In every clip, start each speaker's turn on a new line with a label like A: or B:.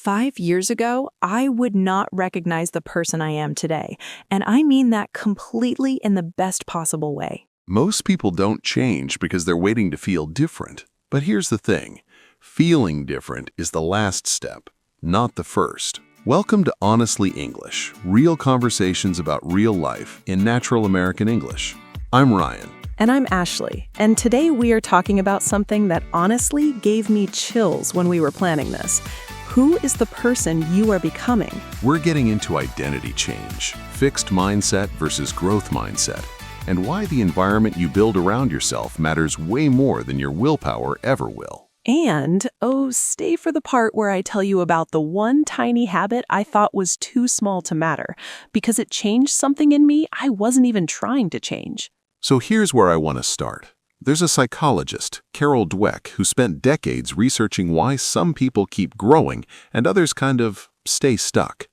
A: 5 years ago, I would not recognize the person I am today, and I mean that completely in the best possible way.
B: Most people don't change because they're waiting to feel different. But here's the thing. Feeling different is the last step, not the first. Welcome to Honestly English, real conversations about real life in natural American English. I'm Ryan.
A: And I'm Ashley, and today we are talking about something that honestly gave me chills when we were planning this. Who is the person you are becoming?
B: We're getting into identity change, fixed mindset versus growth mindset, and why the environment you build around yourself matters way more than your willpower ever will.
A: And, stay for the part where I tell you about the one tiny habit I thought was too small to matter, because it changed something in me I wasn't even trying to change.
B: So here's where I want to start. There's a psychologist, Carol Dweck, who spent decades researching why some people keep growing and others kind of stay stuck.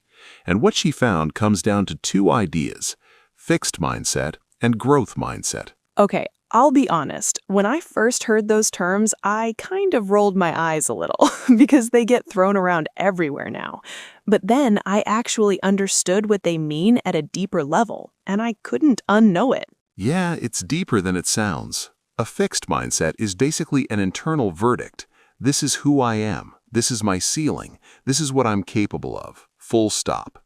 B: And what she found comes down to two ideas: fixed mindset and growth mindset.
A: Okay, I'll be honest. When I first heard those terms, I kind of rolled my eyes a little because they get thrown around everywhere now. But then I actually understood what they mean at a deeper level, and I couldn't unknow it.
B: Yeah, it's deeper than it sounds. A fixed mindset is basically an internal verdict. This is who I am. This is my ceiling. This is what I'm capable of. Full stop.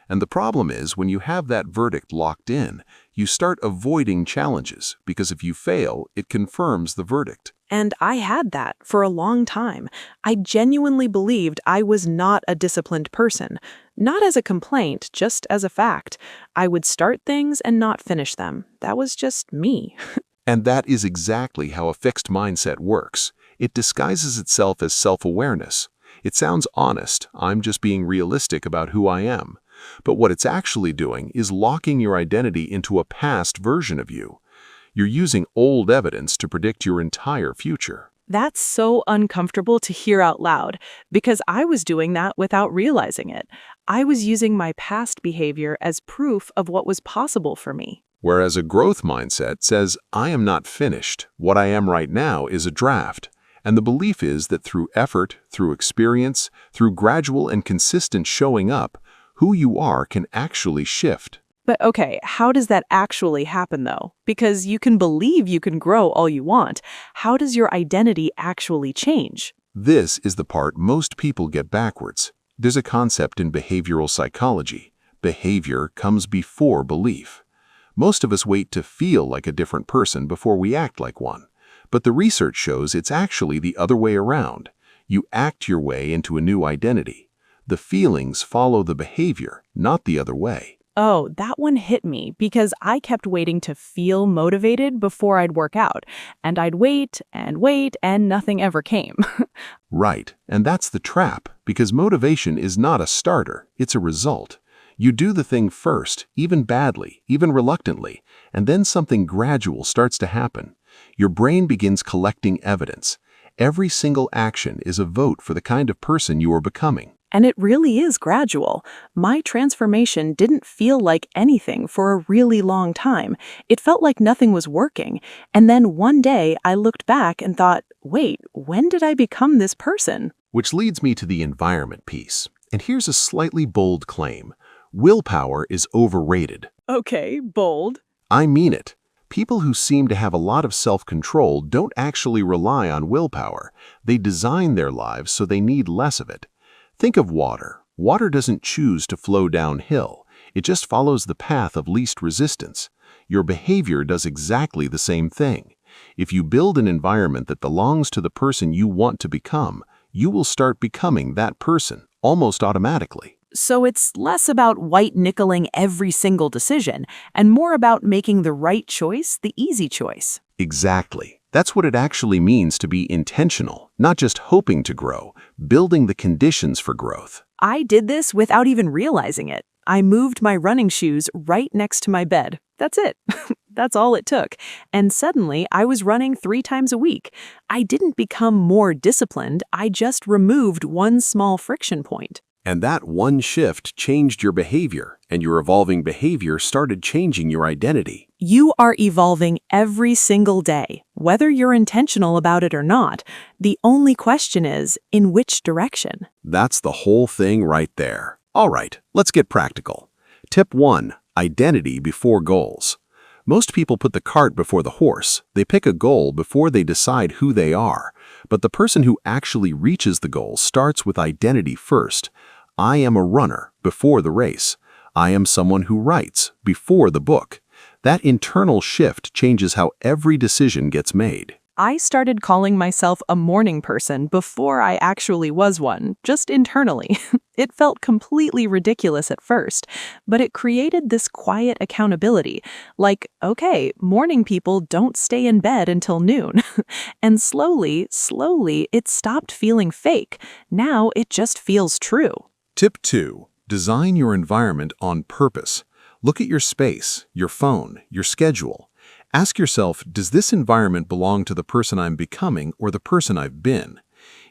B: And the problem is, when you have that verdict locked in, you start avoiding challenges, because if you fail, it confirms the verdict.
A: And I had that for a long time. I genuinely believed I was not a disciplined person. Not as a complaint, just as a fact. I would start things and not finish them. That was just me.
B: And that is exactly how a fixed mindset works. It disguises itself as self-awareness. It sounds honest. I'm just being realistic about who I am. But what it's actually doing is locking your identity into a past version of you. You're using old evidence to predict your entire future.
A: That's so uncomfortable to hear out loud, because I was doing that without realizing it. I was using my past behavior as proof of what was possible for me.
B: Whereas a growth mindset says, I am not finished. What I am right now is a draft. And the belief is that through effort, through experience, through gradual and consistent showing up, who you are can actually shift.
A: But okay, how does that actually happen though? Because you can believe you can grow all you want. How does your identity actually change?
B: This is the part most people get backwards. There's a concept in behavioral psychology. Behavior comes before belief. Most of us wait to feel like a different person before we act like one. But the research shows it's actually the other way around. You act your way into a new identity. The feelings follow the behavior, not the other way.
A: Oh, that one hit me because I kept waiting to feel motivated before I'd work out. And I'd wait, and nothing ever came.
B: Right, and that's the trap, because motivation is not a starter, it's a result. You do the thing first, even badly, even reluctantly, and then something gradual starts to happen. Your brain begins collecting evidence. Every single action is a vote for the kind of person you are becoming.
A: And it really is gradual. My transformation didn't feel like anything for a really long time. It felt like nothing was working. And then one day I looked back and thought, wait, when did I become this person?
B: Which leads me to the environment piece. And here's a slightly bold claim. Willpower is overrated.
A: Okay, bold.
B: I mean it. People who seem to have a lot of self-control don't actually rely on willpower. They design their lives so they need less of it. Think of water. Water doesn't choose to flow downhill. It just follows the path of least resistance. Your behavior does exactly the same thing. If you build an environment that belongs to the person you want to become, you will start becoming that person, almost automatically.
A: So it's less about white-knuckling every single decision, and more about making the right choice the easy choice.
B: Exactly. That's what it actually means to be intentional, not just hoping to grow, building the conditions for growth.
A: I did this without even realizing it. I moved my running shoes right next to my bed. That's it. That's all it took. And suddenly, I was running 3 times a week. I didn't become more disciplined, I just removed one small friction point.
B: And that one shift changed your behavior, and your evolving behavior started changing your identity.
A: You are evolving every single day, whether you're intentional about it or not. The only question is, in which direction?
B: That's the whole thing right there. All right, let's get practical. Tip 1. Identity before goals. Most people put the cart before the horse. They pick a goal before they decide who they are. But the person who actually reaches the goal starts with identity first. I am a runner before the race. I am someone who writes before the book. That internal shift changes how every decision gets made.
A: I started calling myself a morning person before I actually was one, just internally. It felt completely ridiculous at first, but it created this quiet accountability. Like, okay, morning people don't stay in bed until noon. And slowly, it stopped feeling fake. Now it just feels true.
B: Tip 2. Design your environment on purpose. Look at your space, your phone, your schedule. Ask yourself, does this environment belong to the person I'm becoming or the person I've been?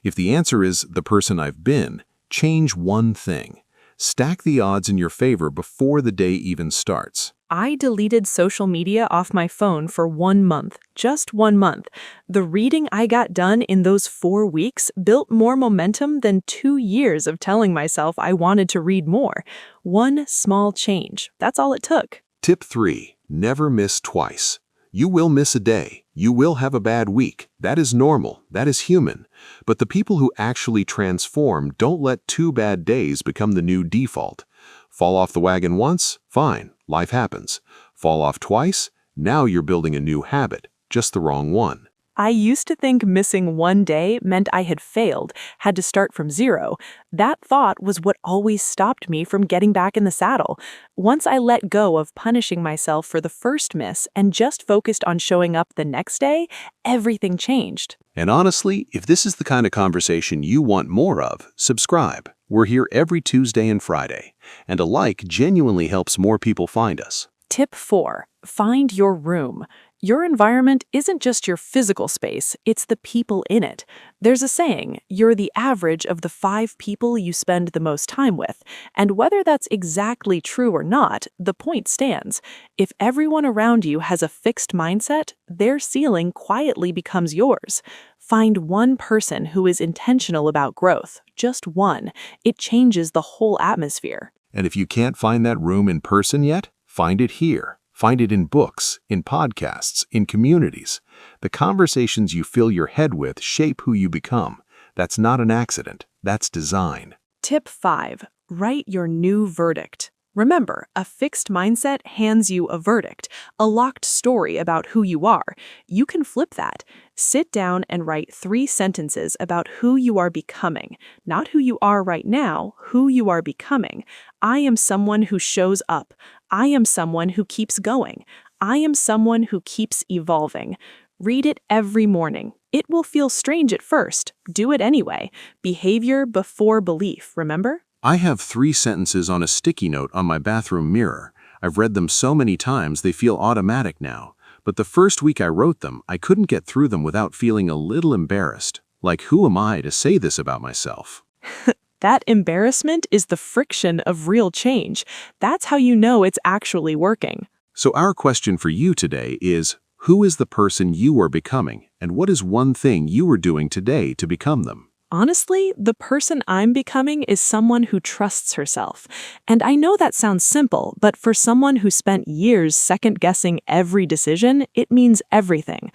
B: If the answer is the person I've been, change one thing. Stack the odds in your favor before the day even starts.
A: I deleted social media off my phone for 1 month, just 1 month. The reading I got done in those 4 weeks built more momentum than 2 years of telling myself I wanted to read more. One small change, that's all it took.
B: Tip 3. Never miss twice. You will miss a day. You will have a bad week. That is normal. That is human. But the people who actually transform don't let 2 bad days become the new default. Fall off the wagon once? Fine. Life happens. Fall off twice? Now you're building a new habit, just the wrong one.
A: I used to think missing 1 day meant I had failed, had to start from 0. That thought was what always stopped me from getting back in the saddle. Once I let go of punishing myself for the first miss and just focused on showing up the next day, everything changed.
B: And honestly, if this is the kind of conversation you want more of, subscribe. We're here every Tuesday and Friday, and a like genuinely helps more people find us.
A: Tip 4. Find your room. Your environment isn't just your physical space, it's the people in it. There's a saying, you're the average of the 5 people you spend the most time with. And whether that's exactly true or not, the point stands. If everyone around you has a fixed mindset, their ceiling quietly becomes yours. Find one person who is intentional about growth, just one. It changes the whole atmosphere.
B: And if you can't find that room in person yet, find it here. Find it in books, in podcasts, in communities. The conversations you fill your head with shape who you become. That's not an accident. That's design.
A: Tip 5. Write your new verdict. Remember, a fixed mindset hands you a verdict, a locked story about who you are. You can flip that. Sit down and write 3 sentences about who you are becoming. Not who you are right now, who you are becoming. I am someone who shows up. I am someone who keeps going. I am someone who keeps evolving. Read it every morning. It will feel strange at first. Do it anyway. Behavior before belief, remember?
B: I have 3 sentences on a sticky note on my bathroom mirror. I've read them so many times they feel automatic now. But the first week I wrote them, I couldn't get through them without feeling a little embarrassed. Like, who am I to say this about myself?
A: That embarrassment is the friction of real change. That's how you know it's actually working.
B: So our question for you today is, who is the person you are becoming, and what is one thing you are doing today to become them?
A: Honestly, the person I'm becoming is someone who trusts herself. And I know that sounds simple, but for someone who spent years second-guessing every decision, it means everything.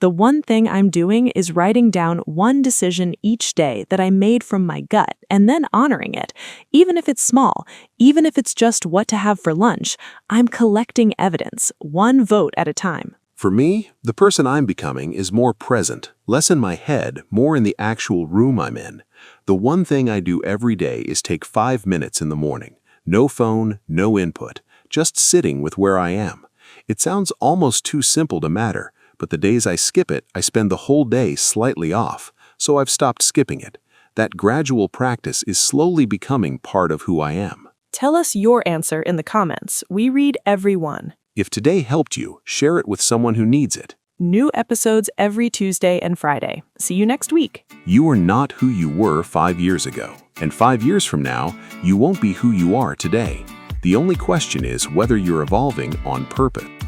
A: The one thing I'm doing is writing down one decision each day that I made from my gut and then honoring it. Even if it's small, even if it's just what to have for lunch, I'm collecting evidence, one vote at a time.
B: For me, the person I'm becoming is more present, less in my head, more in the actual room I'm in. The one thing I do every day is take 5 minutes in the morning. No phone, no input, just sitting with where I am. It sounds almost too simple to matter, but the days I skip it, I spend the whole day slightly off, so I've stopped skipping it. That gradual practice is slowly becoming part of who I am.
A: Tell us your answer in the comments. We read every one.
B: If today helped you, share it with someone who needs it.
A: New episodes every Tuesday and Friday. See you next week.
B: You are not who you were 5 years ago. And 5 years from now, you won't be who you are today. The only question is whether you're evolving on purpose.